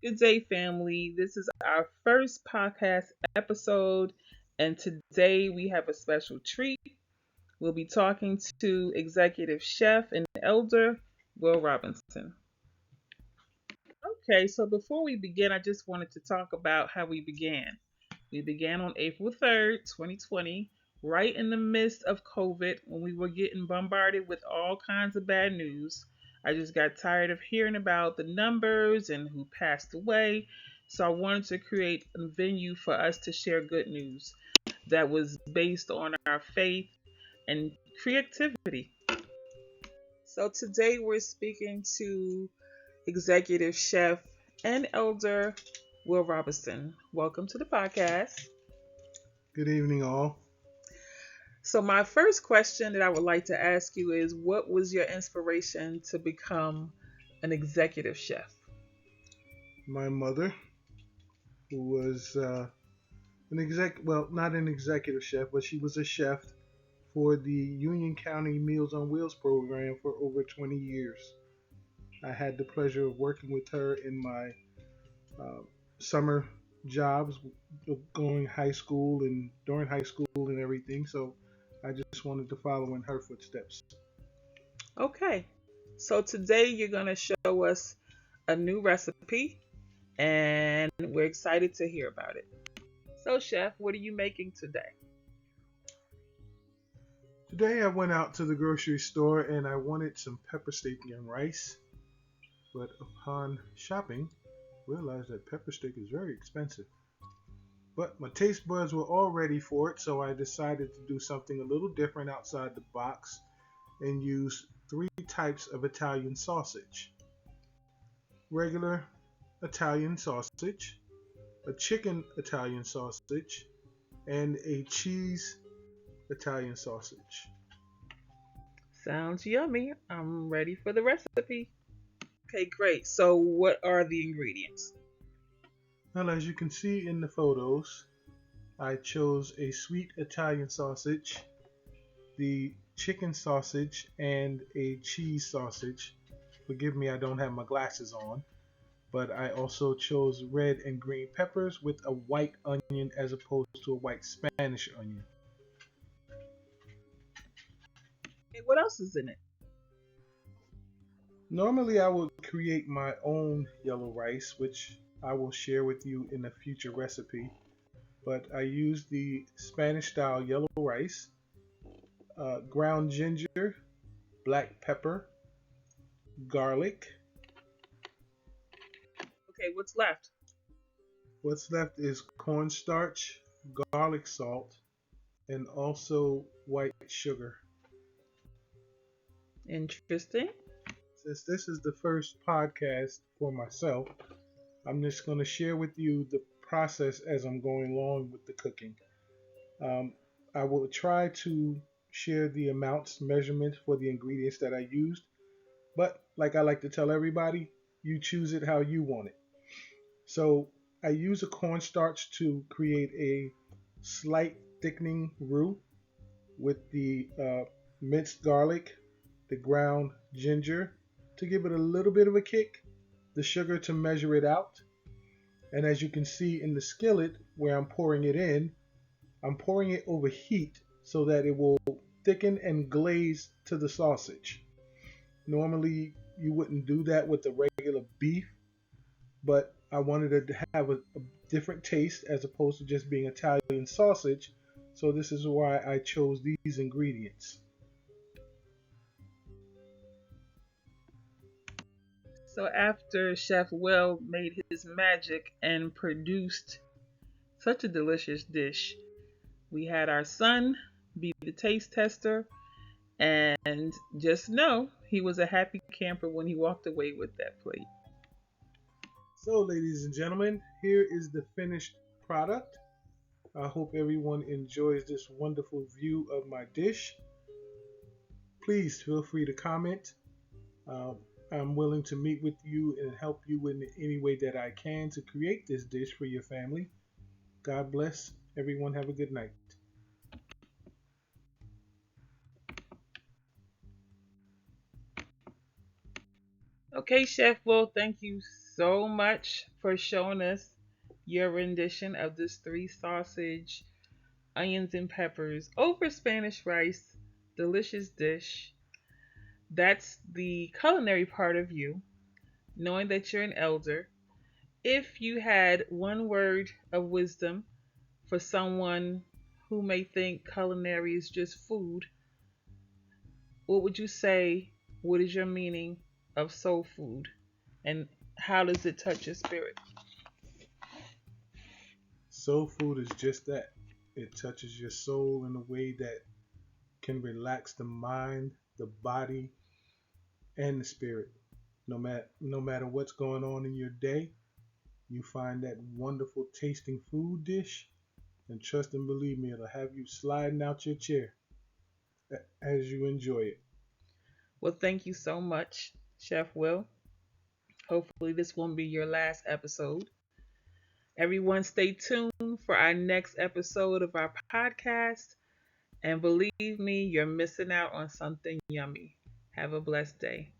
Good day, family. This is our first podcast episode, and today we have a special treat. We'll be talking to executive chef and elder Will Robinson. Okay, so before we begin, I just wanted to talk about how we began. We began on April 3rd, 2020, right in the midst of COVID when we were getting bombarded with all kinds of bad news. I just got tired of hearing about the numbers and who passed away, so I wanted to create a venue for us to share good news that was based on our faith and creativity. So today we're speaking to executive chef and elder Will Robinson. Welcome to the podcast. Good evening, all. So, my first question that I would like to ask you is what was your inspiration to become an executive chef? My mother, who was not an executive chef, but she was a chef for the Union County Meals on Wheels program for over 20 years. I had the pleasure of working with her in my summer jobs, going high school and during high school and everything. So I just wanted to follow in her footsteps. Okay, so today you're going to show us a new recipe and we're excited to hear about it. So, chef, what are you making today? Today I went out to the grocery store and I wanted some pepper steak and rice, but upon shopping, realized that pepper steak is very expensive. But my taste buds were all ready for it, so I decided to do something a little different outside the box and use three types of Italian sausage. Regular Italian sausage, a chicken Italian sausage, and a cheese Italian sausage. Sounds yummy. I'm ready for the recipe. Okay, great. So, what are the ingredients? Well, as you can see in the photos, I chose a sweet Italian sausage, the chicken sausage, and a cheese sausage. Forgive me, I don't have my glasses on. But I also chose red and green peppers with a white onion as opposed to a white Spanish onion. Okay, what else is in it? Normally I would create my own yellow rice, which I will share with you in a future recipe. But I use the Spanish style yellow rice, ground ginger, black pepper, garlic. Okay, what's left? What's left is cornstarch, garlic salt, and also white sugar. Interesting. Since this is the first podcast for myself, I'm just going to share with you the process as I'm going along with the cooking. I will try to share the amounts, measurements for the ingredients that I used, but like I like to tell everybody, you choose it how you want it. So I use a cornstarch to create a slight thickening roux with the minced garlic, the ground ginger to give it a little bit of a kick, the sugar to measure it out, and as you can see in the skillet where I'm pouring it in, I'm pouring it over heat so that it will thicken and glaze to the sausage. Normally you wouldn't do that with the regular beef, but I wanted it to have a different taste as opposed to just being Italian sausage, so this is why I chose these ingredients. So after Chef Will made his magic and produced such a delicious dish, we had our son be the taste tester, and just know he was a happy camper when he walked away with that plate. So, ladies and gentlemen, here is the finished product. I hope everyone enjoys this wonderful view of my dish. Please feel free to comment. I'm willing to meet with you and help you in any way that I can to create this dish for your family. God bless. Everyone have a good night. Okay, Chef Will, thank you so much for showing us your rendition of this three sausage, onions, and peppers over Spanish rice delicious dish. That's the culinary part of you, knowing that you're an elder. If you had one word of wisdom for someone who may think culinary is just food, what would you say? What is your meaning of soul food? And how does it touch your spirit? Soul food is just that. It touches your soul in a way that can relax the mind, the body, and the spirit. No matter what's going on in your day, you find that wonderful tasting food dish, and trust and believe me, it'll have you sliding out your chair as you enjoy it. Well, thank you so much, Chef Will. Hopefully, this won't be your last episode. Everyone, stay tuned for our next episode of our podcast. And believe me, you're missing out on something yummy. Have a blessed day.